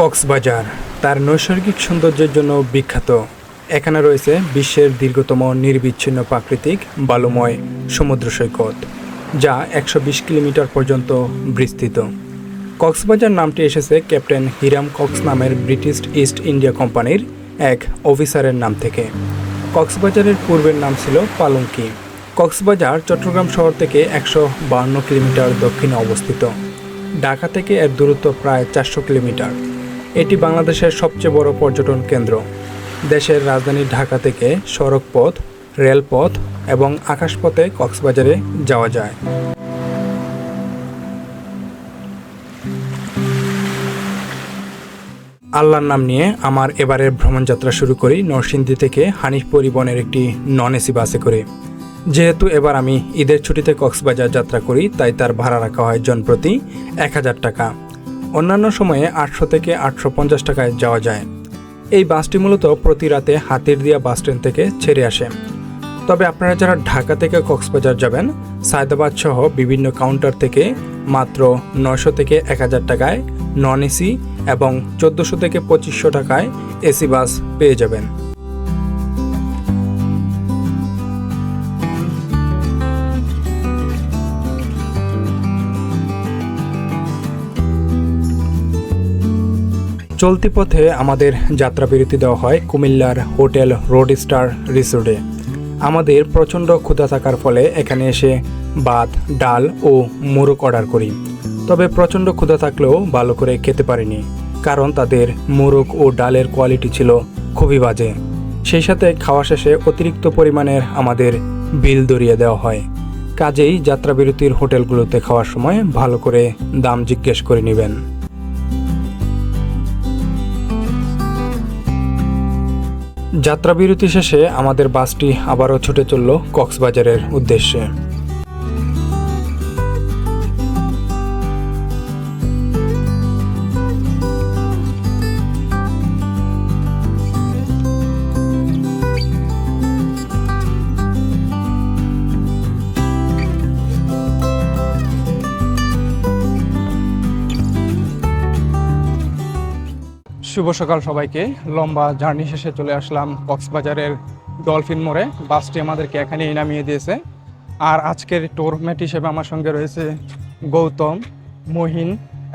কক্সবাজার তার নৈসর্গিক সৌন্দর্যের জন্য বিখ্যাত। এখানে রয়েছে বিশ্বের দীর্ঘতম নিরবিচ্ছিন্ন প্রাকৃতিক বালুময় সমুদ্র সৈকত, যা 120 কিলোমিটার পর্যন্ত বিস্তৃত। কক্সবাজার নামটি এসেছে ক্যাপ্টেন হিরাম কক্স নামের ব্রিটিশ ইস্ট ইন্ডিয়া কোম্পানির এক অফিসারের নাম থেকে। কক্সবাজারের পূর্বের নাম ছিল পালঙ্কি। কক্সবাজার চট্টগ্রাম শহর থেকে 152 কিলোমিটার দক্ষিণে অবস্থিত। ঢাকা থেকে এর দূরত্ব প্রায় 400 কিলোমিটার। এটি বাংলাদেশের সবচেয়ে বড় পর্যটন কেন্দ্র। দেশের রাজধানী ঢাকা থেকে সড়কপথ, রেলপথ এবং আকাশপথে কক্সবাজারে যাওয়া যায়। আল্লাহর নাম নিয়ে আমার এবারের ভ্রমণযাত্রা শুরু করি নরসিংদী থেকে হানিফ পরিবহনের একটি নন এসি বাসে করে। যেহেতু এবার আমি ঈদের ছুটিতে কক্সবাজার যাত্রা করি, তাই তার ভাড়া রাখা হয় জনপ্রতি 1000 টাকা। অন্যান্য সময়ে 800 থেকে 850 টাকায় যাওয়া যায়। এই বাসটি মূলত প্রতি রাতে হাতিরদিয়া বাসস্ট্যান্ড থেকে ছেড়ে আসে। তবে আপনারা যারা ঢাকা থেকে কক্সবাজার যাবেন, সায়দাবাদ সহ বিভিন্ন কাউন্টার থেকে মাত্র 900 থেকে 1000 টাকায় নন এসি এবং 1400 থেকে 2500 টাকায় এসি বাস পেয়ে যাবেন। চলতি পথে আমাদের যাত্রা বিরতি দেওয়া হয় কুমিল্লার হোটেল রোড স্টার রিসোর্টে। আমাদের প্রচণ্ড ক্ষুধা থাকার ফলে এখানে এসে ভাত, ডাল ও মোরগ অর্ডার করি। তবে প্রচণ্ড ক্ষুধা থাকলেও ভালো করে খেতে পারিনি, কারণ তাদের মোরগ ও ডালের কোয়ালিটি ছিল খুবই বাজে। সেই সাথে খাওয়া শেষে অতিরিক্ত পরিমাণের আমাদের বিল ধরিয়ে দেওয়া হয়। কাজেই যাত্রা বিরতির হোটেলগুলোতে খাওয়ার সময় ভালো করে দাম জিজ্ঞেস করে নেবেন। যাত্রা বিরতি শেষে আমাদের বাসটি আবারও ছুটে চলল কক্সবাজারের উদ্দেশ্যে। শুভ সকাল সবাইকে। লম্বা জার্নি শেষে চলে আসলাম কক্সবাজারের ডলফিন মোড়ে। বাসটি আমাদেরকে এখানেই নামিয়ে দিয়েছে। আর আজকের ট্যুরমেট হিসেবে আমার সঙ্গে রয়েছে গৌতম, মহিন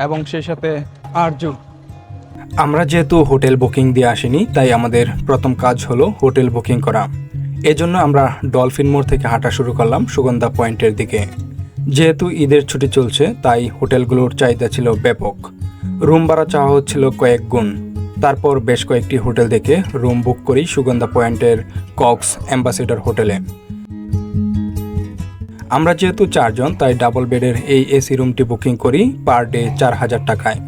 এবং সেই সাথে আরজু। আমরা যেহেতু হোটেল বুকিং দিয়ে আসিনি, তাই আমাদের প্রথম কাজ হলো হোটেল বুকিং করা। এজন্য আমরা ডলফিন মোড় থেকে হাঁটা শুরু করলাম সুগন্ধা পয়েন্টের দিকে। যেহেতু ঈদের ছুটি চলছে, তাই হোটেলগুলোর চাহিদা ছিল ব্যাপক। রুম ভাড়া চাওয়া হচ্ছিল কয়েক গুণ। তারপর বেশ কয়েকটি হোটেল দেখে রুম বুক করি সুগন্ধা পয়েন্টের কক্স অ্যাম্বাসেডর হোটেলে। আমরা যেহেতু 4 জন, তাই ডাবল বেডের এই এসি রুমটি বুকিং করি পার ডে 4000 টাকায়।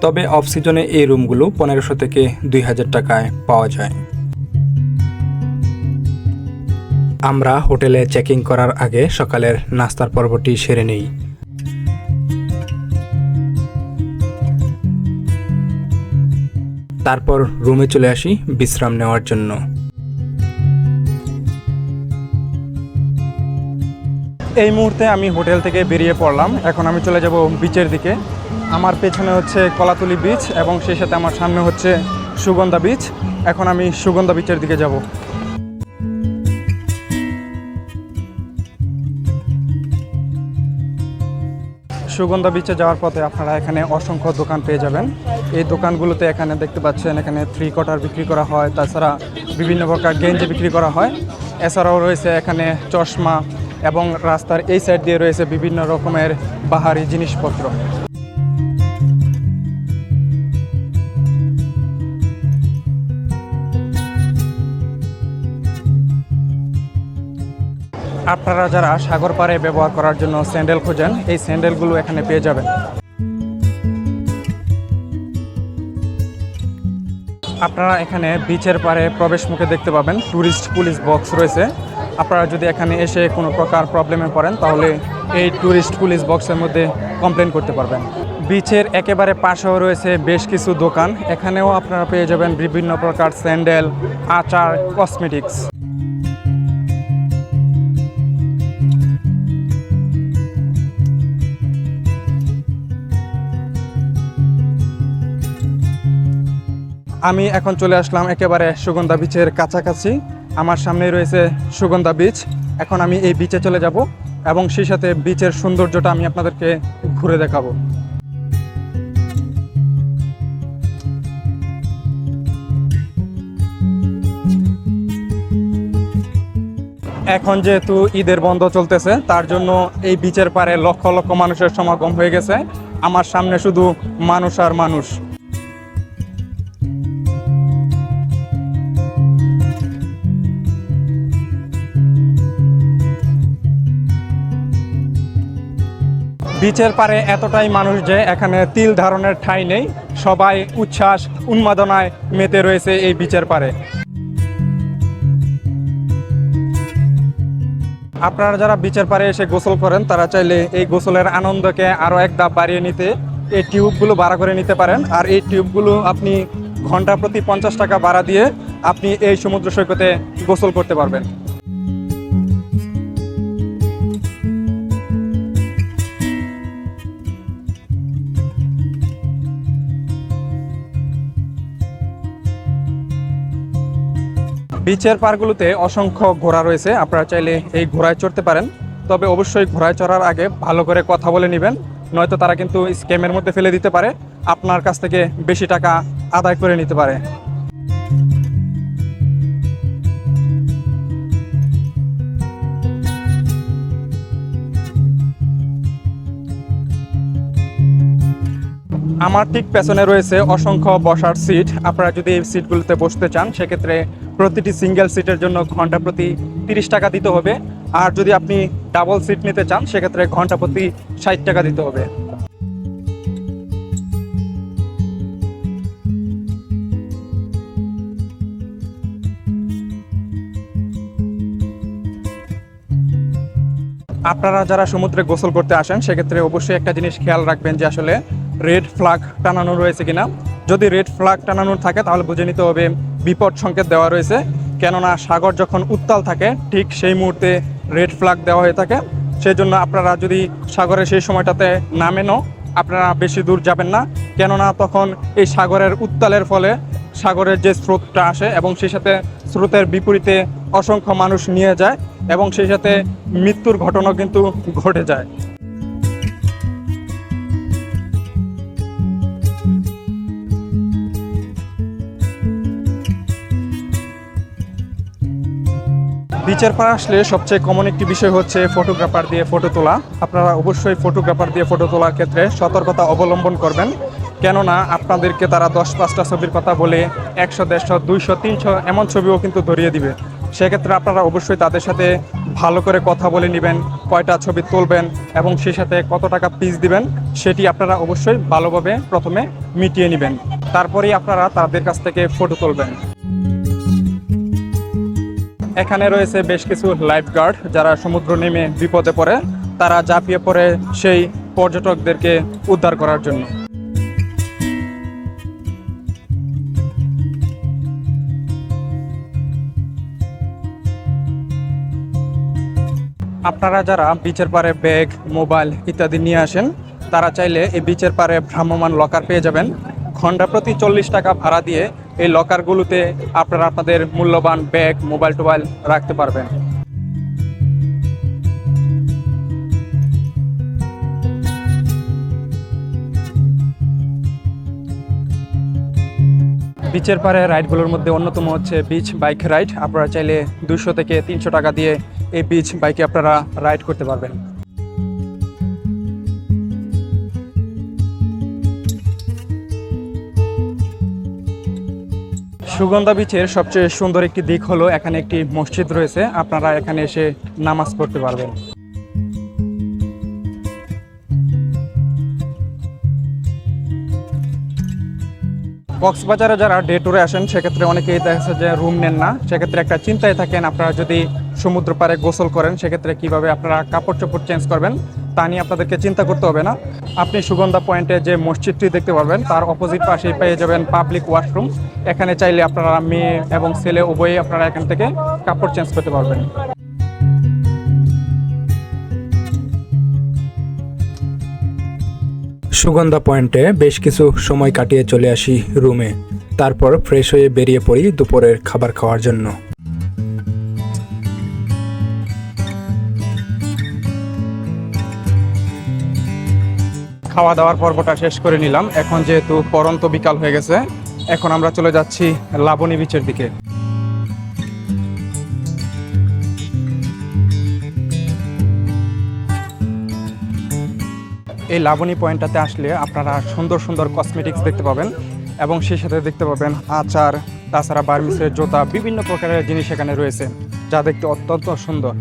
তবে অফ সিজনে এই রুমগুলো 1500 থেকে 2000 টাকায় পাওয়া যায়। আমরা হোটেলে চেকিং করার আগে সকালের নাস্তার পর্বটি সেরে নিই। তারপর রুমে চলে আসি বিশ্রাম নেওয়ার জন্য। এই মুহূর্তে আমি হোটেল থেকে বেরিয়ে পড়লাম। এখন আমি চলে যাব বিচের দিকে। আমার পেছনে হচ্ছে কলাতলি বিচ এবং সেই সাথে আমার সামনে হচ্ছে সুগন্ধা বিচ। এখন আমি সুগন্ধা বিচের দিকে যাব। সুগন্ধা বিচে যাওয়ার পথে আপনারা এখানে অসংখ্য দোকান পেয়ে যাবেন। এই দোকানগুলোতে এখানে দেখতে পাচ্ছেন, এখানে 3 কোয়ার্টার বিক্রি করা হয়, তাছাড়া বিভিন্ন প্রকার গেঞ্জি বিক্রি করা হয়। এছাড়াও রয়েছে এখানে চশমা এবং রাস্তার এই সাইড দিয়ে রয়েছে বিভিন্ন রকমের বাহারি জিনিসপত্র। আপনারা যারা সাগর পাড়ে ব্যবহার করার জন্য স্যান্ডেল খোঁজেন, এই স্যান্ডেলগুলো এখানে পেয়ে যাবেন। আপনারা এখানে বিচের পাড়ে প্রবেশ মুখে দেখতে পাবেন ট্যুরিস্ট পুলিশ বক্স রয়েছে। আপনারা যদি এখানে এসে কোনো প্রকার প্রবলেমে পড়েন, তাহলে এই ট্যুরিস্ট পুলিশ বক্সের মধ্যে কমপ্লেন করতে পারবেন। বিচের একেবারে পাশেও রয়েছে বেশ কিছু দোকান। এখানেও আপনারা পেয়ে যাবেন বিভিন্ন প্রকার স্যান্ডেল, আচার, কসমেটিক্স। আমি এখন চলে আসলাম একেবারে সুগন্ধা বিচের কাছাকাছি। আমার সামনেই রয়েছে সুগন্ধা বিচ। এখন আমি এই বিচে চলে যাব এবং সেই সাথে বিচের সৌন্দর্যটা আমি আপনাদেরকে ঘুরে দেখাবো। এখন যেহেতু ঈদের বন্ধ চলতেছে, তার জন্য এই বিচের পাড়ে লক্ষ লক্ষ মানুষের সমাগম হয়ে গেছে। আমার সামনে শুধু মানুষ আর মানুষ। বিচের পাড়ে এতটাই মানুষ যে এখানে তিল ধারণের ঠাঁই নেই। সবাই উচ্ছ্বাস উন্মাদনায় মেতে রয়েছে এই বিচের পাড়ে। আপনারা যারা বিচের পাড়ে এসে গোসল করেন, তারা চাইলে এই গোসলের আনন্দকে আরও এক ধাপ বাড়িয়ে নিতে এই টিউবগুলো ভাড়া করে নিতে পারেন। আর এই টিউবগুলো আপনি ঘন্টা প্রতি 50 টাকা ভাড়া দিয়ে আপনি এই সমুদ্র সৈকতে গোসল করতে পারবেন। বিচের পাড়গুলোতে অসংখ্য ঘোড়া রয়েছে, আপনারা চাইলে এই ঘোড়ায় চড়তে পারেন। তবে অবশ্যই ঘোড়ায় চড়ার আগে ভালো করে কথা বলে নেবেন, নয়তো তারা কিন্তু স্ক্যামের মধ্যে ফেলে দিতে পারে, আপনার কাছ থেকে বেশি টাকা আদায় করে নিতে পারে। আমার ঠিক পেছনে রয়েছে অসংখ্য বসার সিট। আপনারা যদি এই সিটগুলোতে বসতে চান, সেক্ষেত্রে প্রতিটি সিঙ্গেল সিটের জন্য ঘন্টা প্রতি 30 টাকা দিতে হবে। আর যদি আপনি ডাবল সিট নিতে চান, সেক্ষেত্রে ঘন্টা প্রতি 60 টাকা দিতে হবে। আপনারা যারা সমুদ্রে গোসল করতে আসেন, সেক্ষেত্রে অবশ্যই একটা জিনিস খেয়াল রাখবেন যে আসলে রেড ফ্ল্যাগ টানানো রয়েছে কিনা। যদি রেড ফ্ল্যাগ টানানো থাকে তাহলে বুঝে নিতে হবে বিপদ সংকেত দেওয়া রয়েছে। কেননা সাগর যখন উত্তাল থাকে ঠিক সেই মুহূর্তে রেড ফ্ল্যাগ দেওয়া হয়ে থাকে। সেই জন্য আপনারা যদি সাগরে সেই সময়টাতে নামেনও, আপনারা বেশি দূর যাবেন না। কেননা তখন এই সাগরের উত্তালের ফলে সাগরের যে স্রোতটা আসে এবং সেই সাথে স্রোতের বিপরীতে অসংখ্য মানুষ নিয়ে যায় এবং সেই সাথে মৃত্যুর ঘটনাও কিন্তু ঘটে যায়। বিচের পাড়ে আসলে সবচেয়ে কমন একটি বিষয় হচ্ছে ফটোগ্রাফার দিয়ে ফটো তোলা। আপনারা অবশ্যই ফটোগ্রাফার দিয়ে ফটো তোলার ক্ষেত্রে সতর্কতা অবলম্বন করবেন। কেননা আপনাদেরকে তারা 10-5টা ছবির কথা বলে 100, 150, 200, 300 এমন ছবিও কিন্তু ধরিয়ে দিবে। সেক্ষেত্রে আপনারা অবশ্যই তাদের সাথে ভালো করে কথা বলে নেবেন, কয়টা ছবি তুলবেন এবং সেই সাথে কত টাকা পিস দিবেন, সেটি আপনারা অবশ্যই ভালোভাবে প্রথমে মিটিয়ে নেবেন। তারপরেই আপনারা তাদের কাছ থেকে ফটো তুলবেন। এখানে রয়েছে বেশ কিছু লাইফগার্ড, যারা সমুদ্র নেমে বিপদে পড়ে তারা ঝাঁপিয়ে পড়ে সেই পর্যটকদেরকে উদ্ধার করার জন্য। আপনারা যারা বিচের পাড়ে ব্যাগ, মোবাইল ইত্যাদি নিয়ে আসেন, তারা চাইলে এই বিচের পাড়ে ভ্রাম্যমাণ লকার পেয়ে যাবেন। ঘন্টা প্রতি 40 টাকা ভাড়া দিয়ে এই লকারগুলোতে আপনারা আপনাদের মূল্যবান ব্যাগ, মোবাইল টোবাইল রাখতে পারবেন। বিচের পাড়ে রাইডগুলোর মধ্যে অন্যতম হচ্ছে বিচ বাইক রাইড। আপনারা চাইলে 200 থেকে 300 টাকা দিয়ে এই বিচ বাইকে আপনারা রাইড করতে পারবেন। সুগন্ধা বিচের সবচেয়ে সুন্দর একটি দিক হলো এখানে একটি মসজিদ রয়েছে, আপনারা এখানে এসে নামাজ পড়তে পারবেন। কক্সবাজারে যারা ডে ট্যুরে আসেন, সেক্ষেত্রে অনেকেই দেখা যাচ্ছে যে রুম নেন না। সেক্ষেত্রে একটা চিন্তায় থাকেন, আপনারা যদি সমুদ্র পাড়ে গোসল করেন সেক্ষেত্রে কিভাবে আপনারা কাপড় চোপড় চেঞ্জ করবেন তা নিয়ে আপনাদেরকে চিন্তা করতে হবে না। আপনি সুগন্ধা পয়েন্টে যে মসজিদটি দেখতে পারবেন তার অপোজিট পাশেই পেয়ে যাবেন পাবলিক ওয়াশরুম। এখানে চাইলে আপনারা মেয়ে এবং ছেলে উভয়ই আপনারা এখান থেকে কাপড় চেঞ্জ করতে পারবেন। সুগন্ধা পয়েন্টে বেশ কিছু সময় কাটিয়ে চলে আসি রুমে। তারপর ফ্রেশ হয়ে বেরিয়ে পড়ি দুপুরের খাবার খাওয়ার জন্য। খাওয়া দাওয়ার পর্বটা শেষ করে নিলাম। এখন যেহেতু পরন্ত বিকাল হয়ে গেছে, এখন আমরা চলে যাচ্ছি লাবণী বিচের দিকে। এই লাবণী পয়েন্টটাতে আসলে আপনারা সুন্দর সুন্দর কসমেটিক্স দেখতে পাবেন এবং সেই সাথে দেখতে পাবেন আচার, তাছাড়া বার্মিসের জুতা, বিভিন্ন প্রকারের জিনিস এখানে রয়েছে যা দেখতে অত্যন্ত সুন্দর।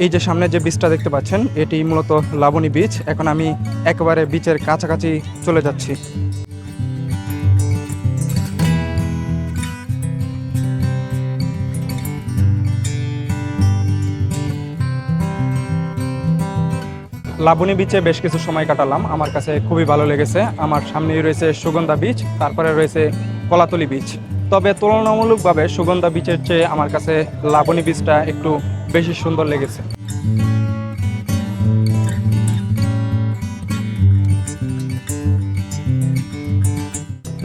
এই যে সামনে যে বিচটা দেখতে পাচ্ছেন এটি মূলত লাবণী বিচ। এখন আমি একেবারে বিচের কাছাকাছি চলে যাচ্ছি। লাবণী বিচে বেশ কিছু সময় কাটালাম, আমার কাছে খুবই ভালো লেগেছে। আমার সামনেই রয়েছে সুগন্ধা বিচ, তারপরে রয়েছে কলাতলি বিচ। তবে তুলনামূলকভাবে সুগন্ধা বিচের চেয়ে আমার কাছে লাবণী বিচটা একটু বেশি সুন্দর লেগেছে।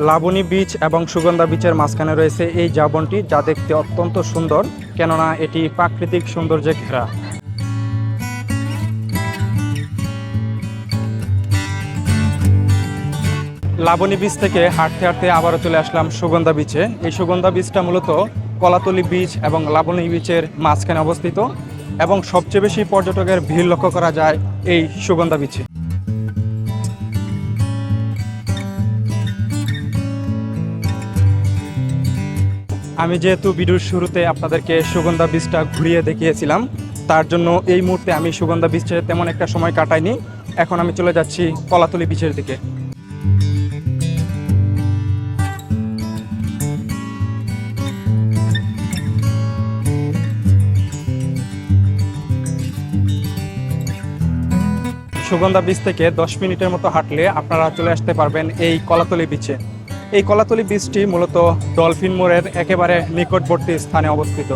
লাবণী বিচ এবং সুগন্ধা বিচের মাঝখানে রয়েছে এই জাবনটি, যা দেখতে অত্যন্ত সুন্দর, কেননা এটি প্রাকৃতিক সৌন্দর্যে ঘেরা। লাবণী বিচ থেকে হাঁটতে হাঁটতে আবারও চলে আসলাম সুগন্ধা বিচে। এই সুগন্ধা বিচটা মূলত কলাতলি বিচ এবং লাবণী বিচের মাঝখানে অবস্থিত এবং সবচেয়ে বেশি পর্যটকের ভিড় লক্ষ্য করা যায় এই সুগন্ধা বিচে। আমি যেহেতু ভিডিওর শুরুতে আপনাদেরকে সুগন্ধা বিচটা ঘুরিয়ে দেখিয়েছিলাম, তার জন্য এই মুহূর্তে আমি সুগন্ধা বিচে তেমন একটা সময় কাটাইনি। এখন আমি চলে যাচ্ছি কলাতলি বিচের দিকে। সুগন্ধা বিচ থেকে 10 মিনিটের মতো হাঁটলে আপনারা চলে আসতে পারবেন এই কলাতলি বিচে। এই কলাতলি বিচটি মূলত ডলফিন মোড়ের একেবারে নিকটবর্তী স্থানে অবস্থিত।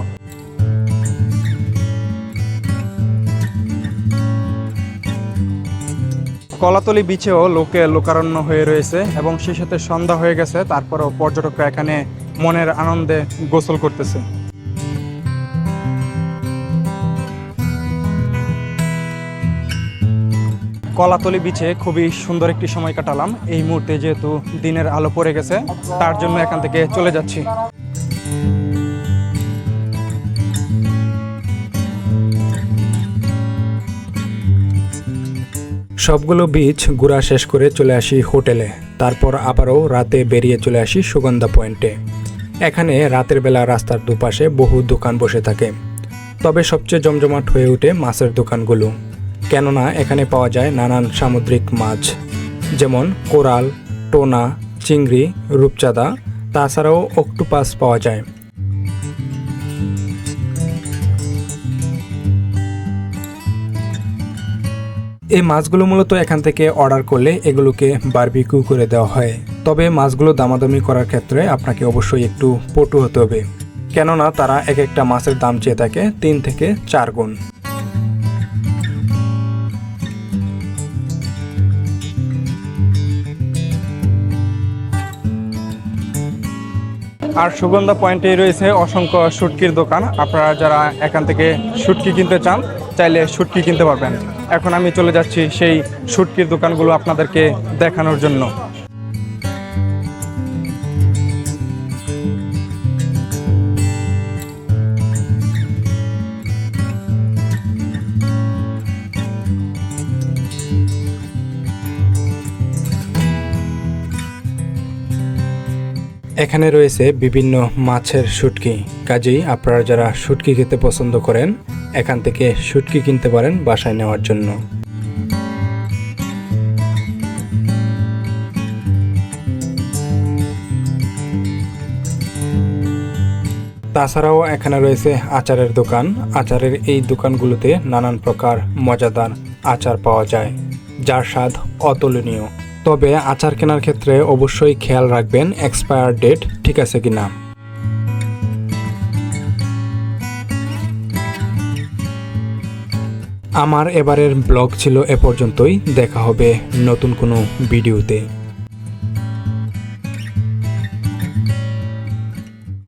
কলাতলি বিচেও লোকে লোকারণ্য হয়ে রয়েছে এবং সেই সাথে সন্ধ্যা হয়ে গেছে, তারপরেও পর্যটকরা এখানে মনের আনন্দে গোসল করতেছে। কলাতলি বিচে খুবই সুন্দর একটি সময় কাটালাম। এই মুহূর্তে যেহেতু দিনের আলো পড়ে গেছে, তার জন্য এখান থেকে চলে যাচ্ছি। সবগুলো বিচ ঘোরা শেষ করে চলে আসি হোটেলে। তারপর আবারও রাতে বেরিয়ে চলে আসি সুগন্ধা পয়েন্টে। এখানে রাতের বেলা রাস্তার দুপাশে বহু দোকান বসে থাকে, তবে সবচেয়ে জমজমাট হয়ে ওঠে মাছের দোকানগুলো, কেননা এখানে পাওয়া যায় নানান সামুদ্রিক মাছ, যেমন কোরাল, টোনা, চিংড়ি, রূপচাঁদা, তাছাড়াও অক্টোপাস পাওয়া যায়। এই মাছগুলো মূলত এখান থেকে অর্ডার করলে এগুলোকে বারবিকিউ করে দেওয়া হয়। তবে মাছগুলো দামাদামি করার ক্ষেত্রে আপনাকে অবশ্যই একটু পটু হতে হবে, কেননা তারা এক একটা মাছের দাম চেয়ে থাকে 3 থেকে 4 গুণ। আর সুগন্ধা পয়েন্টে রয়েছে অসংখ্য শুটকির দোকান। আপনারা যারা এখান থেকে শুটকি কিনতে চান, চাইলে শুটকি কিনতে পারবেন। এখন আমি চলে যাচ্ছি সেই শুটকির দোকানগুলো আপনাদেরকে দেখানোর জন্য। এখানে রয়েছে বিভিন্ন মাছের শুটকি, কাজেই আপনারা যারা শুটকি খেতে পছন্দ করেন এখান থেকে শুটকি কিনতে পারেন বাসায় নেওয়ার জন্য। তাছাড়াও এখানে রয়েছে আচারের দোকান। আচারের এই দোকানগুলোতে নানান প্রকার মজাদার আচার পাওয়া যায়, যার স্বাদ অতুলনীয়। তবে আচার কেনার ক্ষেত্রে অবশ্যই খেয়াল রাখবেন এক্সপায়ার ডেট ঠিক আছে কিনা। আমার এবারের ব্লগ ছিল এ পর্যন্তই। দেখা হবে নতুন কোনো ভিডিওতে।